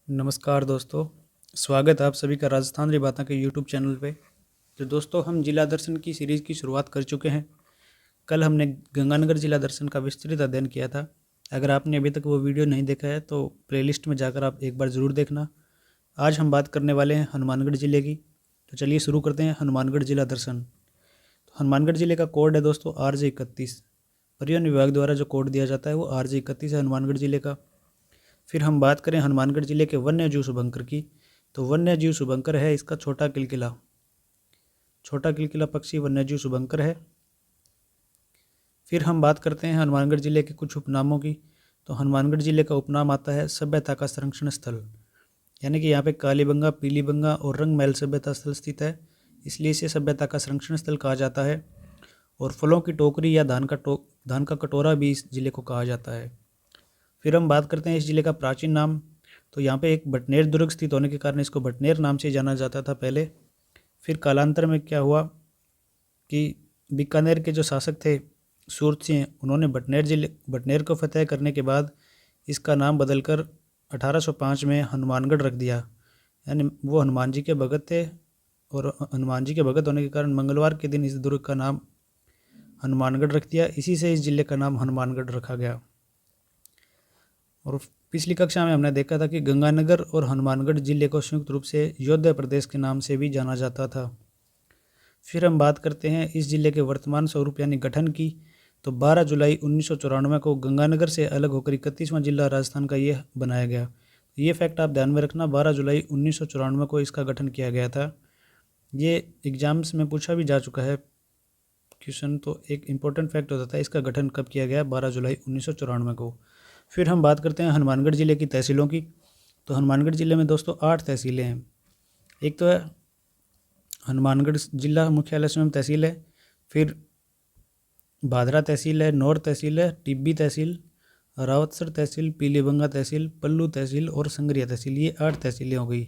नमस्कार दोस्तों, स्वागत है आप सभी का राजस्थान री बातें के यूट्यूब चैनल पे। तो दोस्तों, हम जिला दर्शन की सीरीज़ की शुरुआत कर चुके हैं। कल हमने गंगानगर जिला दर्शन का विस्तृत अध्ययन किया था। अगर आपने अभी तक वो वीडियो नहीं देखा है तो प्लेलिस्ट में जाकर आप एक बार ज़रूर देखना। आज हम बात करने वाले हैं हनुमानगढ़ ज़िले की। तो चलिए शुरू करते हैं हनुमानगढ़ जिला दर्शन। तो हनुमानगढ़ ज़िले का कोड है दोस्तों RJ31। परिवहन विभाग द्वारा जो कोड दिया जाता है वो RJ31 है हनुमानगढ़ ज़िले का। फिर हम बात करें हनुमानगढ़ जिले के वन्य जीव शुभंकर की, तो वन्य जीव शुभंकर है इसका छोटा किलकिला। छोटा किलकिला पक्षी वन्य जीव शुभंकर है। फिर हम बात करते हैं हनुमानगढ़ जिले के कुछ उपनामों की। तो हनुमानगढ़ जिले का उपनाम आता है सभ्यता का संरक्षण स्थल, यानी कि यहाँ पे कालीबंगा, पीलीबंगा और रंगमहल सभ्यता स्थल स्थित है, इसलिए इसे सभ्यता का संरक्षण स्थल कहा जाता है। और फलों की टोकरी या धान का कटोरा भी इस जिले को कहा जाता है। फिर हम बात करते हैं इस जिले का प्राचीन नाम। तो यहाँ पे एक भटनेर दुर्ग स्थित होने के कारण इसको भटनेर नाम से जाना जाता था पहले। फिर कालांतर में क्या हुआ कि बीकानेर के जो शासक थे सूरत सिंह, उन्होंने भटनेर को फतेह करने के बाद इसका नाम बदलकर 1805 में हनुमानगढ़ रख दिया। यानी वो हनुमान जी के भगत थे और हनुमान जी के भगत होने के कारण मंगलवार के दिन इस दुर्ग का नाम हनुमानगढ़ रख दिया। इसी से इस जिले का नाम हनुमानगढ़ रखा गया। और पिछली कक्षा में हमने देखा था कि गंगानगर और हनुमानगढ़ जिले को संयुक्त रूप से योध्या प्रदेश के नाम से भी जाना जाता था। फिर हम बात करते हैं इस जिले के वर्तमान स्वरूप यानी गठन की। तो 12 जुलाई 1994 को गंगानगर से अलग होकर 31वां जिला राजस्थान का ये बनाया गया। ये फैक्ट आप ध्यान में रखना, 12 जुलाई 1994 को इसका गठन किया गया था। ये एग्जाम्स में पूछा भी जा चुका है क्वेश्चन, तो एक इम्पोर्टेंट फैक्ट होता था इसका गठन कब किया गया, 12 जुलाई 1994 को। फिर हम बात करते हैं हनुमानगढ़ ज़िले की तहसीलों की। तो हनुमानगढ़ ज़िले में दोस्तों 8 तहसीलें हैं। एक तो है हनुमानगढ़ जिला मुख्यालय स्वयं तहसील है, फिर भादरा तहसील है, नौर तहसील है, टिब्बी तहसील, रावतसर तहसील, पीलीबंगा तहसील, पल्लू तहसील और संगरिया तहसील। ये 8 तहसीलें हो गई।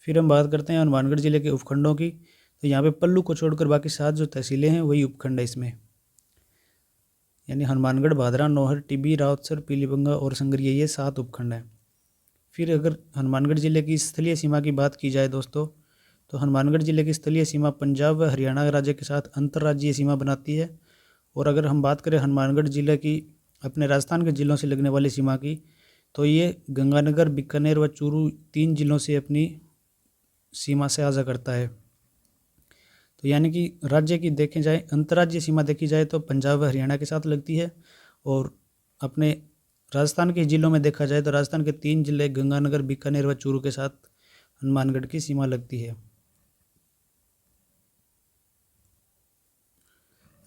फिर हम बात करते हैं हनुमानगढ़ ज़िले के उपखंडों की। तो यहाँ पे पल्लू को छोड़कर बाकी 7 जो तहसीलें हैं वही उपखंड है इसमें, यानी हनुमानगढ़, भादरा, नौहर, टिब्बी, रावतसर, पीलीबंगा और संगरिया, ये 7 उपखंड हैं। फिर अगर हनुमानगढ़ ज़िले की स्थलीय सीमा की बात की जाए दोस्तों, तो हनुमानगढ़ ज़िले की स्थलीय सीमा पंजाब व हरियाणा राज्य के साथ अंतर्राज्यीय सीमा बनाती है। और अगर हम बात करें हनुमानगढ़ ज़िले की अपने राजस्थान के ज़िलों से लगने वाली सीमा की, तो ये गंगानगर, बीकानेर व चूरू 3 ज़िलों से अपनी सीमा से साझा करता है। तो यानी कि राज्य की देखें जाए, अंतर्राज्यीय सीमा देखी जाए तो पंजाब व हरियाणा के साथ लगती है। और अपने राजस्थान के ज़िलों में देखा जाए तो राजस्थान के 3 ज़िले गंगानगर, बीकानेर व चूरू के साथ हनुमानगढ़ की सीमा लगती है।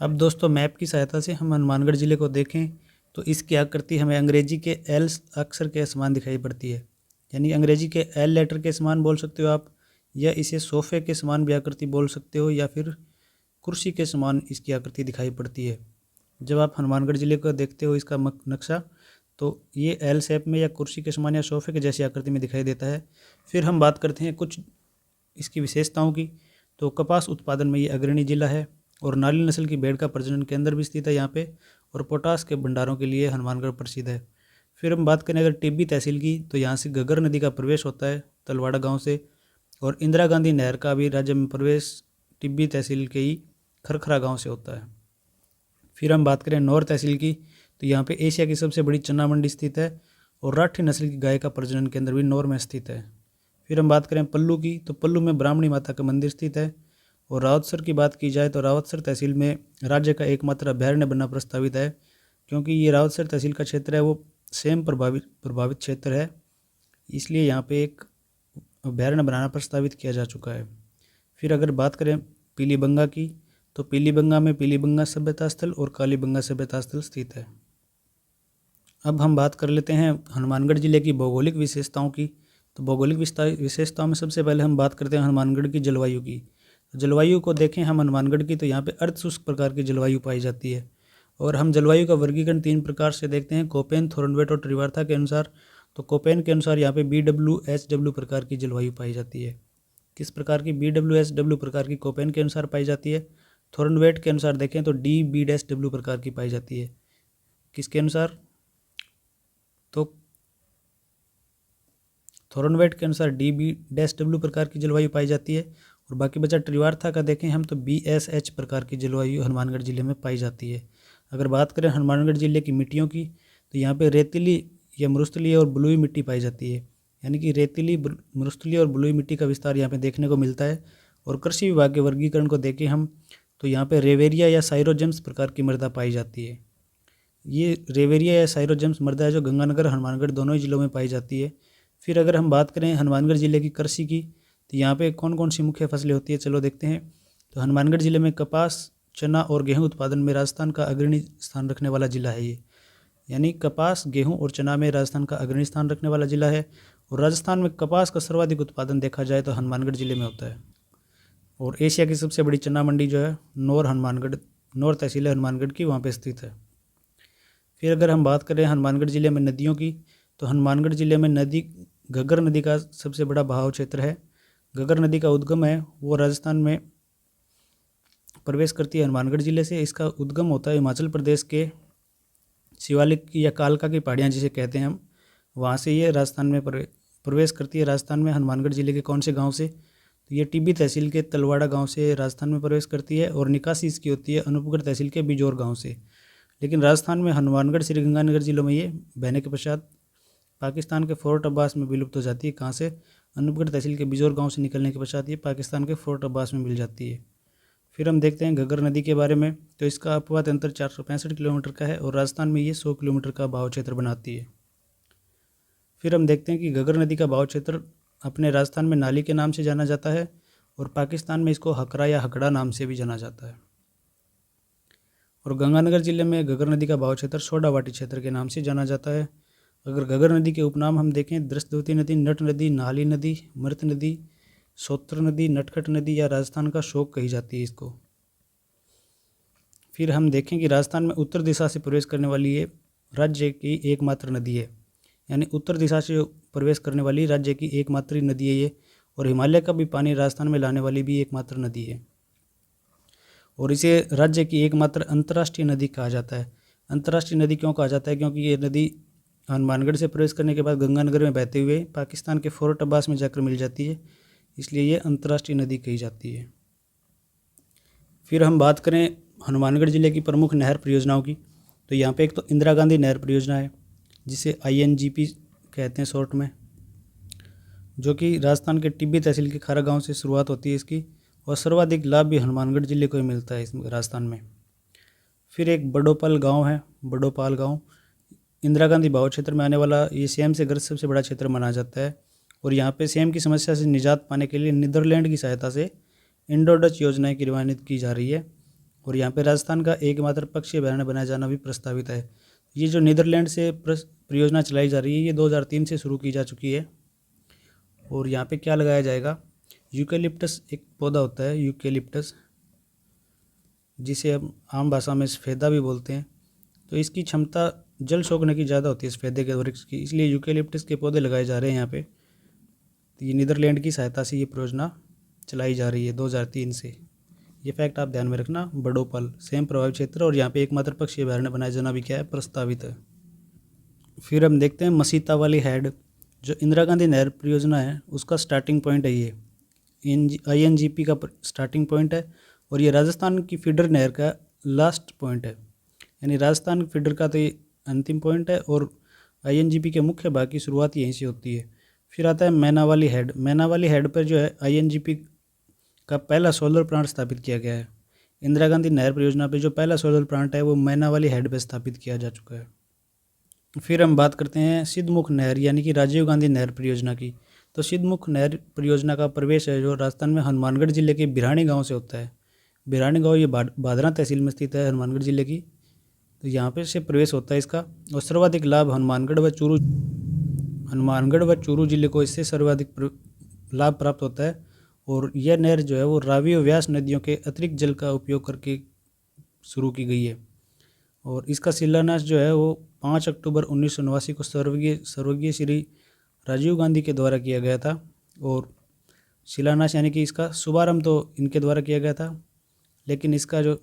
अब दोस्तों मैप की सहायता से हम हनुमानगढ़ ज़िले को देखें तो इसकी आकृति हमें अंग्रेजी के एल अक्षर के समान दिखाई पड़ती है, यानी अंग्रेजी के एल लेटर के समान बोल सकते हो आप, या इसे सोफे के समान भी आकृति बोल सकते हो, या फिर कुर्सी के समान इसकी आकृति दिखाई पड़ती है। जब आप हनुमानगढ़ ज़िले को देखते हो इसका नक्शा, तो ये एल शेप में या कुर्सी के समान या सोफे के जैसी आकृति में दिखाई देता है। फिर हम बात करते हैं कुछ इसकी विशेषताओं की। तो कपास उत्पादन में ये अग्रणी जिला है और नाली नस्ल की भेड़ का प्रजनन केंद्र भी स्थित है यहाँ पे, और पोटास के भंडारों के लिए हनुमानगढ़ प्रसिद्ध है। फिर हम बात करें अगर टिब्बी तहसील की, तो यहाँ से घग्गर नदी का प्रवेश होता है तलवाड़ा गांव से, और इंदिरा गांधी नहर का भी राज्य में प्रवेश टिब्बी तहसील के ही खरखरा गांव से होता है। फिर हम बात करें नौर तहसील की, तो यहाँ पे एशिया की सबसे बड़ी चना मंडी स्थित है और राठी नस्ल की गाय का प्रजनन केंद्र भी नौर में स्थित है। फिर हम बात करें पल्लू की, तो पल्लू में ब्राह्मणी माता का मंदिर स्थित है। और रावतसर की बात की जाए तो रावतसर तहसील में राज्य का एकमात्र अभयारण्य बनना प्रस्तावित है, क्योंकि ये रावतसर तहसील का क्षेत्र है वो सेम प्रभावित क्षेत्र है, इसलिए यहाँ पे एक अभयारण्य बनाना प्रस्तावित किया जा चुका है। फिर अगर बात करें पीलीबंगा की, तो पीलीबंगा में पीलीबंगा सभ्यता स्थल और कालीबंगा सभ्यता स्थल स्थित है। अब हम बात कर लेते हैं हनुमानगढ़ जिले की भौगोलिक विशेषताओं की। तो भौगोलिक विशेषताओं में सबसे पहले हम बात करते हैं हनुमानगढ़ की जलवायु की। जलवायु को देखें हम हनुमानगढ़ की, तो यहाँ पे अर्धशुष्क प्रकार की जलवायु पाई जाती है। और हम जलवायु का वर्गीकरण 3 प्रकार से देखते हैं, कोपेन, थोरनवेट और त्रिवार्था के अनुसार। तो कोपेन के अनुसार यहाँ पे BWSW प्रकार की जलवायु पाई जाती है। किस प्रकार की? BWSW प्रकार की कोपेन के अनुसार पाई जाती है। थोरनवेट के अनुसार देखें तो DBW प्रकार की पाई जाती है। किसके अनुसार? तो थोरनवेट के अनुसार DB-W प्रकार की जलवायु पाई जाती है। और बाकी बचा त्रिवार्था का देखें हम तो BSH प्रकार की जलवायु हनुमानगढ़ जिले में पाई जाती है। अगर बात करें हनुमानगढ़ जिले की मिट्टियों की तो यहाँ पे रेतीली या मरुस्थलीय और बलुई मिट्टी पाई जाती है, यानी कि रेतीली, मरुस्थलीय और बलुई मिट्टी का विस्तार यहाँ पे देखने को मिलता है। और कृषि विभाग के वर्गीकरण को देखें हम तो यहाँ पे रेवेरिया या साइरोजेम्स प्रकार की मृदा पाई जाती है। ये रेवेरिया या साइरोजेम्स मृदा है जो गंगानगर, हनुमानगढ़ दोनों ही जिलों में पाई जाती है। फिर अगर हम बात करें हनुमानगढ़ जिले की कृषि की तो यहाँ पे कौन कौन सी मुख्य फसलें होती है, चलो देखते हैं। तो हनुमानगढ़ जिले में कपास, चना और गेहूँ उत्पादन में राजस्थान का अग्रणी स्थान रखने वाला जिला है ये, यानी कपास, गेहूँ और चना में राजस्थान का अग्रणी स्थान रखने वाला जिला है। और राजस्थान में कपास का सर्वाधिक उत्पादन देखा जाए तो हनुमानगढ़ जिले में होता है। और एशिया की सबसे बड़ी चना मंडी जो है नौर तहसील हनुमानगढ़ की, वहाँ पे स्थित है। फिर अगर हम बात करें हनुमानगढ़ जिले में नदियों की तो हनुमानगढ़ जिले में घग्गर नदी का सबसे बड़ा बहाव क्षेत्र है। घग्गर नदी का उद्गम है वो राजस्थान में प्रवेश करती है हनुमानगढ़ जिले से। इसका उद्गम होता है हिमाचल प्रदेश के शिवालिक या कालका की पहाड़ियाँ जिसे कहते हैं हम, वहाँ से ये राजस्थान में प्रवेश करती है। राजस्थान में हनुमानगढ़ जिले के कौन से गांव से, तो ये टिब्बी तहसील के तलवाड़ा गांव से राजस्थान में प्रवेश करती है। और निकासी इसकी होती है अनूपगढ़ तहसील के बिजौर गांव से। लेकिन राजस्थान में हनुमानगढ़, श्रीगंगानगर जिलों में ये बहने के पश्चात पाकिस्तान के फोर्ट अब्बास में विलुप्त हो जाती है। कहाँ से? अनूपगढ़ तहसील के बिजौर गांव से निकलने के पश्चात ये पाकिस्तान के फोर्ट अब्बास में मिल जाती है। फिर हम देखते हैं घग्गर नदी के बारे में, तो इसका अपवाद अंतर 465 किलोमीटर का है और राजस्थान में ये 100 किलोमीटर का बहाव क्षेत्र बनाती है। फिर हम देखते हैं कि घग्गर नदी का बहाव क्षेत्र अपने राजस्थान में नाली के नाम से जाना जाता है और पाकिस्तान में इसको हकरा या हकड़ा नाम से भी जाना जाता है। और गंगानगर जिले में घग्गर नदी का बहाव क्षेत्र सोडावाटी क्षेत्र के नाम से जाना जाता है। अगर घग्गर नदी के उपनाम हम देखें, दृष्टद्युति नदी, नट नदी, नाली नदी, मृत नदी, सोत्र नदी, नटखट नदी या राजस्थान का शोक कही जाती है इसको। फिर हम देखें कि राजस्थान में उत्तर दिशा से प्रवेश करने वाली ये राज्य की एकमात्र नदी है, यानी उत्तर दिशा से प्रवेश करने वाली राज्य की एकमात्र नदी है ये। और हिमालय का भी पानी राजस्थान में लाने वाली भी एकमात्र नदी है। और इसे राज्य की एकमात्र अंतर्राष्ट्रीय नदी कहा जाता है। अंतर्राष्ट्रीय नदी क्यों कहा जाता है? क्योंकि ये नदी हनुमानगढ़ से प्रवेश करने के बाद गंगानगर में बहते हुए पाकिस्तान के फोर्ट अब्बास में जाकर मिल जाती है, इसलिए ये अंतर्राष्ट्रीय नदी कही जाती है। फिर हम बात करें हनुमानगढ़ जिले की प्रमुख नहर परियोजनाओं की, तो यहाँ पे एक तो इंदिरा गांधी नहर परियोजना है जिसे INGP कहते हैं शॉर्ट में, जो कि राजस्थान के टिब्बी तहसील के खारा गांव से शुरुआत होती है इसकी। और सर्वाधिक लाभ भी हनुमानगढ़ जिले को ही मिलता है इस राजस्थान में। फिर एक बड़ोपाल गाँव इंदिरा गांधी बहाव क्षेत्र में आने वाला ये सेम से ग्रस्त सबसे बड़ा क्षेत्र माना जाता है। और यहाँ पे सेम की समस्या से निजात पाने के लिए नीदरलैंड की सहायता से इंडो डच योजनाएं क्रियान्वित की जा रही है। और यहाँ पे राजस्थान का एकमात्र पक्षी अभयारण्य बनाया जाना भी प्रस्तावित है। ये जो नीदरलैंड से परियोजना चलाई जा रही है ये 2003 से शुरू की जा चुकी है। और यहाँ पे क्या लगाया जाएगा? यूकेलिप्टस एक पौधा होता है, यूकेलिप्टस, जिसे हम आम भाषा में सफ़ेदा भी बोलते हैं। तो इसकी क्षमता जल सोखने की ज़्यादा होती है सफ़ेदे के वृक्ष की, इसलिए यूकेलिप्टस के पौधे लगाए जा रहे हैं यहाँ पे। तो ये नीदरलैंड की सहायता से ये परियोजना चलाई जा रही है 2003 से। ये फैक्ट आप ध्यान में रखना। बड़ोपल सेम प्रभावित क्षेत्र और यहाँ पे एकमात्र पक्षी अभयारण्य बनाए जाना भी क्या है? प्रस्तावित है। फिर हम देखते हैं मसीता वाली हेड, जो इंदिरा गांधी नहर परियोजना है उसका स्टार्टिंग पॉइंट है ये। INGP का स्टार्टिंग पॉइंट है और ये राजस्थान की फीडर नहर का लास्ट पॉइंट है, यानी राजस्थान फीडर का तो ये अंतिम पॉइंट है और INGP के मुख्य भाग की शुरुआत यहीं से होती है। फिर आता है मैनावाली हेड। मैनावाली हेड पर जो है INGP का पहला सोलर प्लांट स्थापित किया गया है। इंदिरा गांधी नहर परियोजना पे जो पहला सोलर प्लांट है वो मैनावाली हेड पे स्थापित किया जा चुका है। फिर हम बात करते हैं सिद्धमुख नहर यानी कि राजीव गांधी नहर परियोजना की। तो सिद्धमुख नहर परियोजना का प्रवेश है जो राजस्थान में हनुमानगढ़ जिले के बिरानी गाँव से होता है। बिरानी गाँव ये बादरा तहसील में स्थित है हनुमानगढ़ जिले की। तो यहाँ पे से प्रवेश होता है इसका। और सर्वाधिक लाभ हनुमानगढ़ व चूरू जिले को इससे सर्वाधिक लाभ प्राप्त होता है। और यह नहर जो है वो रावी और व्यास नदियों के अतिरिक्त जल का उपयोग करके शुरू की गई है। और इसका शिलान्यास जो है वो 5 अक्टूबर 1989 को स्वर्गीय श्री राजीव गांधी के द्वारा किया गया था। और शिलान्यास यानी कि इसका शुभारंभ तो इनके द्वारा किया गया था, लेकिन इसका जो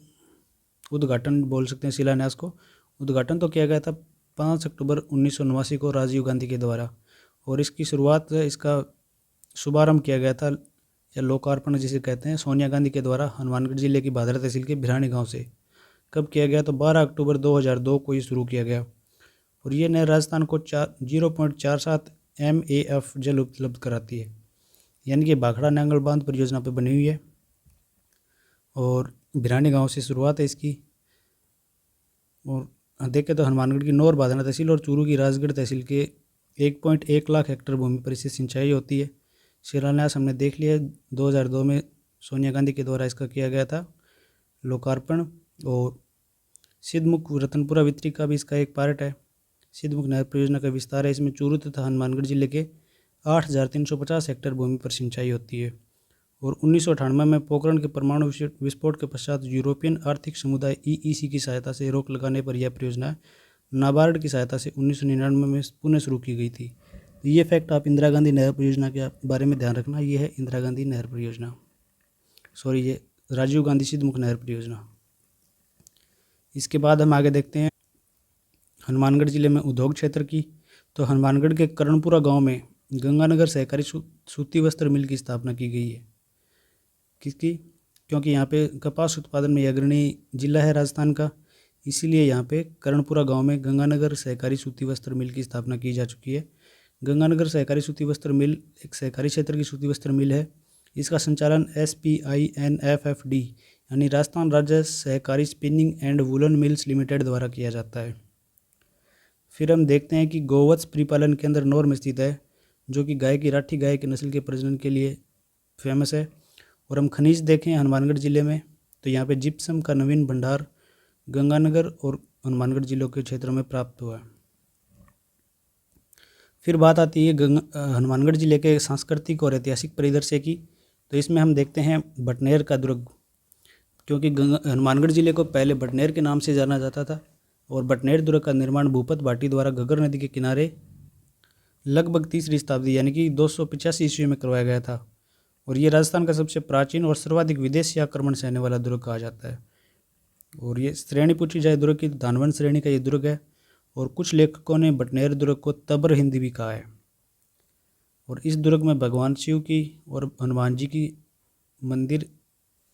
उद्घाटन बोल सकते हैं शिलान्यास को, उद्घाटन तो किया गया था 5 अक्टूबर 1989 को राजीव गांधी के द्वारा। और इसकी शुरुआत, इसका शुभारंभ किया गया था या लोकार्पण जिसे कहते हैं, सोनिया गांधी के द्वारा हनुमानगढ़ जिले की भादरा तहसील के भिरानी गांव से। कब किया गया? तो 12 अक्टूबर 2002 को ये शुरू किया गया। और ये नहर राजस्थान को 0.47 MAF जल उपलब्ध कराती है, यानी कि भाखड़ा नांगल बांध परियोजना पर बनी हुई है। और भिरानी गांव से शुरुआत है इसकी। और देखें तो हनुमानगढ़ की नौर भादरा तहसील और चूरू की राजगढ़ तहसील के 1.1 लाख हेक्टेयर भूमि पर इससे सिंचाई होती है। शिलान्यास हमने देख लिया, 2002 में सोनिया गांधी के द्वारा इसका किया गया था लोकार्पण। और सिद्धमुख रतनपुरा वितरी का भी इसका एक पार्ट है। सिद्धमुख नहर परियोजना का विस्तार है। इसमें चूरू तथा हनुमानगढ़ जिले के 8,350 हेक्टेयर भूमि पर सिंचाई होती है। और 1998 में पोखरण के परमाणु विस्फोट के पश्चात यूरोपियन आर्थिक समुदाय EEC की सहायता से रोक लगाने पर यह परियोजना नाबार्ड की सहायता से 1999 में पुनः शुरू की गई थी। ये फैक्ट आप इंदिरा गांधी नहर परियोजना के बारे में ध्यान रखना। ये है इंदिरा गांधी नहर परियोजना, सॉरी, ये राजीव गांधी सिद्धमुख नहर परियोजना। इसके बाद हम आगे देखते हैं हनुमानगढ़ जिले में उद्योग क्षेत्र की। तो हनुमानगढ़ के कर्णपुरा गांव में गंगानगर सहकारी सूती वस्त्र मिल की स्थापना की गई है। किसकी? क्योंकि यहाँ पे कपास उत्पादन में अग्रणी जिला है राजस्थान का, इसीलिए यहाँ पे कर्णपुरा गांव में गंगानगर सहकारी सूती वस्त्र मिल की स्थापना की जा चुकी है। गंगानगर सहकारी सूती वस्त्र मिल एक सहकारी क्षेत्र की सूती वस्त्र मिल है। इसका संचालन SPINFFD यानी राजस्थान राज्य सहकारी spinning and woollen mills limited द्वारा किया जाता है। फिर हम देखते हैं कि गोवत्स परिपालन केंद्र नौर में स्थित है, जो कि गाय की राठी गाय के नस्ल के प्रजनन के लिए फेमस है। और हम खनिज देखें हनुमानगढ़ जिले में, तो यहाँ पे जिप्सम का नवीन भंडार गंगानगर और हनुमानगढ़ जिलों के क्षेत्र में प्राप्त हुआ है। फिर बात आती है हनुमानगढ़ जिले के सांस्कृतिक और ऐतिहासिक परिदृश्य की। तो इसमें हम देखते हैं बटनेर का दुर्ग, क्योंकि हनुमानगढ़ जिले को पहले बटनेर के नाम से जाना जाता था। और बटनेर दुर्ग का निर्माण भूपत भाटी द्वारा घग्गर नदी के किनारे लगभग 3री शताब्दी यानी कि 285 ईस्वी में करवाया गया था। और ये राजस्थान का सबसे प्राचीन और सर्वाधिक विदेशी आक्रमण सहने वाला दुर्ग कहा जाता है। और ये श्रेणी पूछी जाए दुर्ग की, धानवन श्रेणी का ये दुर्ग है। और कुछ लेखकों ने बटनेर दुर्ग को तबर हिंदी भी कहा है। और इस दुर्ग में भगवान शिव की और हनुमान जी की मंदिर,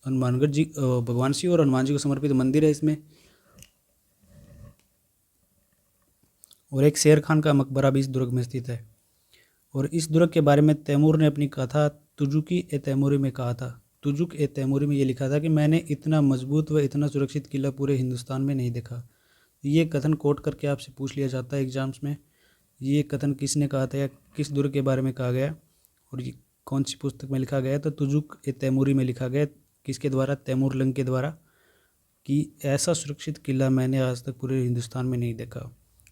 हनुमानगढ़ जी भगवान शिव और हनुमान जी को समर्पित मंदिर है इसमें। और एक शेर खान का मकबरा भी इस दुर्ग में स्थित है। और इस दुर्ग के बारे में तैमूर ने अपनी कथा तुजुकी ए तैमूरी में कहा था। तुजुक ए तैमूरी में ये लिखा था कि मैंने इतना मजबूत व इतना सुरक्षित किला पूरे हिंदुस्तान में नहीं देखा। ये कथन कोट करके आपसे पूछ लिया जाता है एग्जाम्स में, ये कथन किसने कहा था या किस दुर्ग के बारे में कहा गया और ये कौन सी पुस्तक में लिखा गया? तो तुजुक ए तैमूरी में लिखा गया। किसके द्वारा? तैमूर लंग के द्वारा, कि ऐसा सुरक्षित किला मैंने आज तक पूरे हिंदुस्तान में नहीं देखा।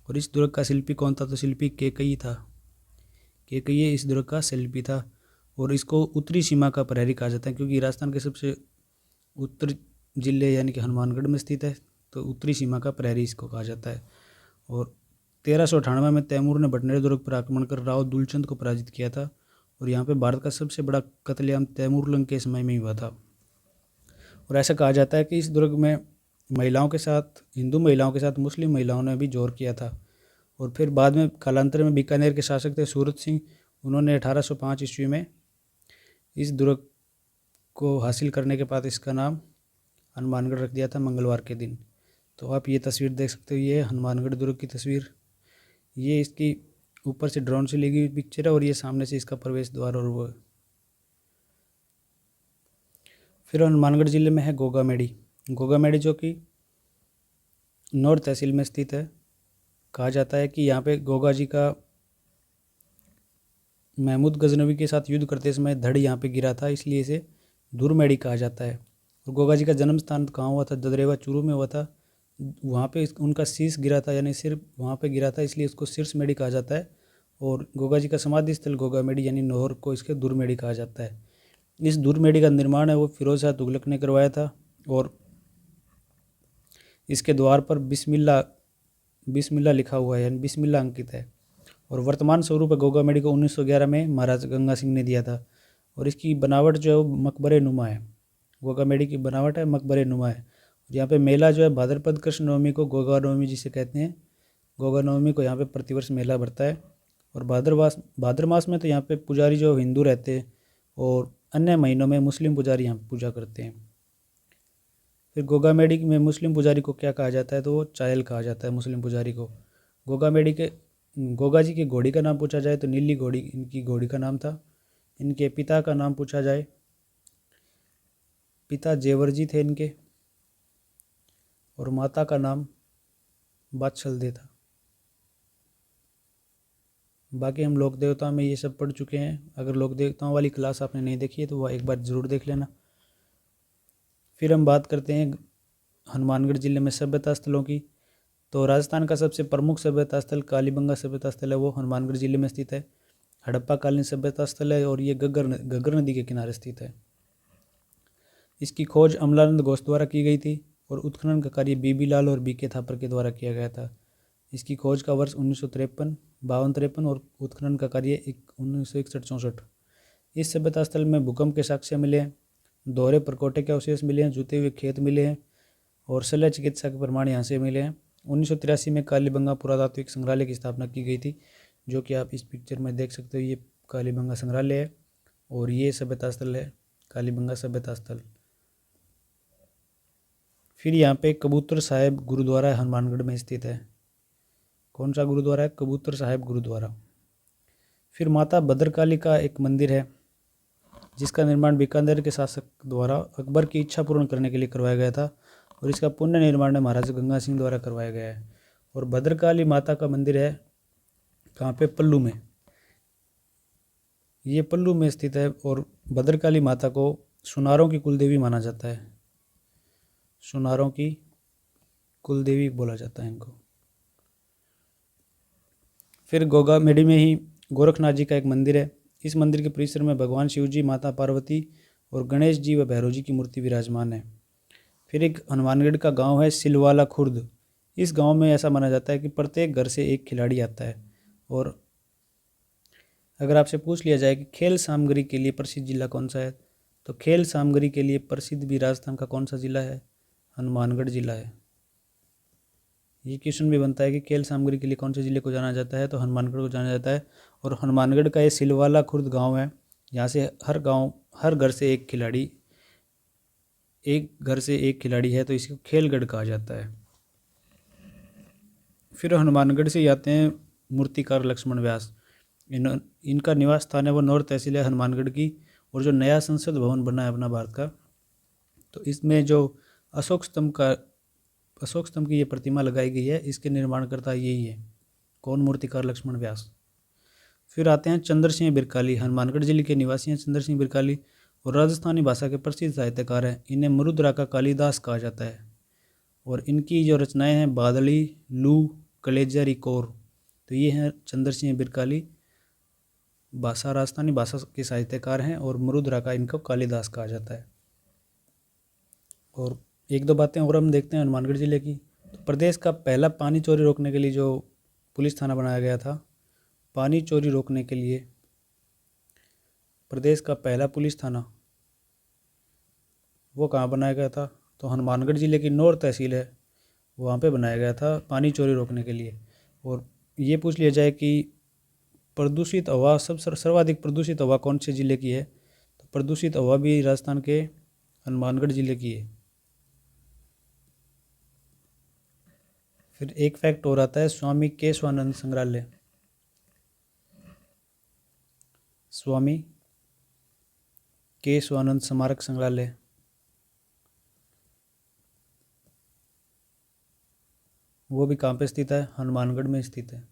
और इस दुर्ग का शिल्पी कौन था? तो शिल्पी केकई था। केकई इस दुर्ग का शिल्पी था। और इसको उत्तरी सीमा का प्रहरी कहा जाता है, क्योंकि राजस्थान के सबसे उत्तरी जिले यानी कि हनुमानगढ़ में स्थित है, तो उत्तरी सीमा का प्रहरी इसको कहा जाता है। और 1398 में तैमूर ने बटनेर दुर्ग पर आक्रमण कर राव दुलचंद को पराजित किया था। और यहाँ पे भारत का सबसे बड़ा कत्लेआम तैमूर लंग के समय में ही हुआ था। और ऐसा कहा जाता है कि इस दुर्ग में महिलाओं के साथ, हिंदू महिलाओं के साथ मुस्लिम महिलाओं ने भी जोर किया था। और फिर बाद में कालांतर में बीकानेर के शासक थे सूरत सिंह, उन्होंने 1805 ईस्वी में इस दुर्ग को हासिल करने के बाद इसका नाम हनुमानगढ़ रख दिया था मंगलवार के दिन। तो आप ये तस्वीर देख सकते हो, ये है हनुमानगढ़ दुर्ग की तस्वीर। ये इसकी ऊपर से ड्रोन से ली गई पिक्चर है और ये सामने से इसका प्रवेश द्वार और वो। फिर हनुमानगढ़ जिले में है गोगामेड़ी। गोगामेड़ी जो कि नौर तहसील में स्थित है। कहा जाता है कि यहाँ पे गोगा जी का महमूद गजनवी के साथ युद्ध करते समय धड़ यहाँ पे गिरा था, इसलिए इसे धुरमेड़ी कहा जाता है। और गोगा जी का जन्म स्थान कहाँ हुआ था? ददरेवा चूरू में हुआ था। वहाँ पे उनका शीश गिरा था, यानी सिर वहाँ पे गिरा था, इसलिए उसको शीर्षमेड़ी कहा जाता है। और गोगा जी का समाधि स्थल गोगामेड़ी यानी नौहर को इसके धुरमेड़ी कहा जाता है। इस धुरमेड़ी का निर्माण है वो फिरोज शाह तुगलक ने करवाया था। और इसके द्वार पर बिस्मिल्लाह लिखा हुआ है, यानी बिस्मिल्लाह अंकित है। और वर्तमान स्वरूप गोगामेड़ी को 1911 में महाराज गंगा सिंह ने दिया था। और इसकी बनावट जो है वो मकबरे नुमा है। गोगामेड़ी की बनावट है मकबरे नुमा है। यहाँ पे मेला जो है भाद्रपद कृष्ण नवमी को गोगा नवमी जिसे कहते हैं, गोगा नवमी को यहाँ पे प्रतिवर्ष मेला भरता है। और भाद्र मास में तो यहाँ पे पुजारी जो हिंदू रहते हैं और अन्य महीनों में मुस्लिम पुजारी यहाँ पूजा करते हैं। फिर गोगा मेडी में मुस्लिम पुजारी को क्या कहा जाता है, तो वो चायल कहा जाता है मुस्लिम पुजारी को। गोगा जी की घोड़ी का नाम पूछा जाए तो नीली घोड़ी इनकी घोड़ी का नाम था। इनके पिता का नाम पूछा जाए, पिता जेवर जी थे इनके, और माता का नाम बादशलदे था। बाकी हम लोक देवताओं में ये सब पढ़ चुके हैं। अगर लोक देवताओं वाली क्लास आपने नहीं देखी है तो वह एक बार ज़रूर देख लेना। फिर हम बात करते हैं हनुमानगढ़ ज़िले में सभ्यता स्थलों की। तो राजस्थान का सबसे प्रमुख सभ्यता स्थल कालीबंगा सभ्यता स्थल है, वो हनुमानगढ़ ज़िले में स्थित है। हड़प्पा कालीन सभ्यता स्थल है और ये घग्गर नदी के किनारे स्थित है। इसकी खोज अमलानंद घोष द्वारा की गई थी और उत्खनन का कार्य बीबी लाल और बीके थापर के द्वारा किया गया था। इसकी खोज का वर्ष 1953, 52-53 और उत्खनन का कार्य 1961-64। इस सभ्यता स्थल में भूकंप के साक्ष्य मिले हैं, दोहरे परकोटे के अवशेष मिले हैं, जुते हुए खेत मिले हैं और शल्य चिकित्सा के प्रमाण यहाँ से मिले हैं। 1983 में कालीबंगा पुरातात्विक संग्रहालय की स्थापना की गई थी, जो कि आप इस पिक्चर में देख सकते हो। ये कालीबंगा संग्रहालय है और ये सभ्यता स्थल है कालीबंगा सभ्यता स्थल। फिर यहाँ पे कबूतर साहिब गुरुद्वारा हनुमानगढ़ में स्थित है। कौन सा गुरुद्वारा है? कबूतर साहिब गुरुद्वारा। फिर माता भद्रकाली का एक मंदिर है जिसका निर्माण बीकानेर के शासक द्वारा अकबर की इच्छा पूर्ण करने के लिए करवाया गया था और इसका पुण्य निर्माण महाराजा गंगा सिंह द्वारा करवाया गया है। और भद्रकाली माता का मंदिर है कहाँ पे? पल्लू में। ये पल्लू में स्थित है और भद्रकाली माता को सुनारों की कुलदेवी माना जाता है। सुनारों की कुलदेवी बोला जाता है इनको। फिर गोगामेडी में ही गोरखनाथ जी का एक मंदिर है। इस मंदिर के परिसर में भगवान शिव जी, माता पार्वती और गणेश जी व भैरव जी की मूर्ति विराजमान है। फिर एक हनुमानगढ़ का गांव है सिलवाला खुर्द। इस गांव में ऐसा माना जाता है कि प्रत्येक घर से एक खिलाड़ी आता है। और अगर आपसे पूछ लिया जाए कि खेल सामग्री के लिए प्रसिद्ध जिला कौन सा है, तो खेल सामग्री के लिए प्रसिद्ध भी राजस्थान का कौन सा जिला है? हनुमानगढ़ जिला है। ये क्वेश्चन भी बनता है कि खेल सामग्री के लिए कौन से ज़िले को जाना जाता है, तो हनुमानगढ़ को जाना जाता है। और हनुमानगढ़ का ये सिलवाला खुर्द गांव है, यहाँ से हर घर से एक खिलाड़ी है, तो इसको खेलगढ़ कहा जाता है। फिर हनुमानगढ़ से आते हैं मूर्तिकार लक्ष्मण व्यास। इनका निवास स्थान है वो नौर तहसील है हनुमानगढ़ की। और जो नया संसद भवन बना है अपना भारत का, तो इसमें जो अशोक स्तंभ की ये प्रतिमा लगाई गई है, इसके निर्माणकर्ता यही है। कौन? मूर्तिकार लक्ष्मण व्यास। फिर आते हैं चंद्र सिंह बिरकाली। हनुमानगढ़ जिले के निवासी हैं चंद्र सिंह बिरकाली और राजस्थानी भाषा के प्रसिद्ध साहित्यकार हैं। इन्हें मरुद्रा का कालिदास कहा जाता है और इनकी जो रचनाएं हैं बादली, लू, कलेजा, रिकोर, तो ये हैं चंद्र सिंह बिरकाली। राजस्थानी भाषा के साहित्यकार हैं और मरुद्रा का इनको कालिदास कहा जाता है। और एक दो बातें और हम देखते हैं हनुमानगढ़ ज़िले की। तो प्रदेश का पहला पानी चोरी रोकने के लिए जो पुलिस थाना बनाया गया था, पानी चोरी रोकने के लिए प्रदेश का पहला पुलिस थाना वो कहाँ बनाया गया था? तो हनुमानगढ़ ज़िले की नौर तहसील है, वहाँ पे बनाया गया था पानी चोरी रोकने के लिए। और ये पूछ लिया जाए कि प्रदूषित हवा सर्वाधिक प्रदूषित हवा कौन से ज़िले की है, तो प्रदूषित हवा भी राजस्थान के हनुमानगढ़ ज़िले की है। फिर एक फैक्ट और आता है स्वामी केशवानंद संग्रहालय। स्वामी केशवानंद स्मारक संग्रहालय, वो भी कहाँ पे स्थित है? हनुमानगढ़ में स्थित है।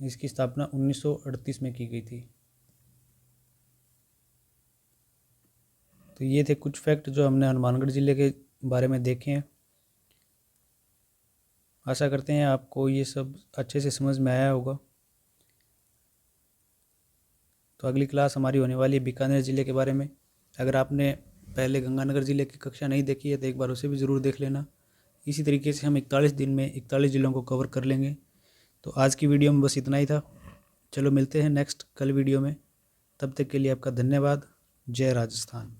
इसकी स्थापना 1938 में की गई थी। तो ये थे कुछ फैक्ट जो हमने हनुमानगढ़ ज़िले के बारे में देखे हैं। आशा करते हैं आपको ये सब अच्छे से समझ में आया होगा। तो अगली क्लास हमारी होने वाली है बीकानेर ज़िले के बारे में। अगर आपने पहले गंगानगर ज़िले की कक्षा नहीं देखी है तो एक बार उसे भी ज़रूर देख लेना। इसी तरीके से हम 41 दिन में 41 ज़िलों को कवर कर लेंगे। तो आज की वीडियो में बस इतना ही था। चलो मिलते हैं नेक्स्ट कल वीडियो में। तब तक के लिए आपका धन्यवाद। जय राजस्थान।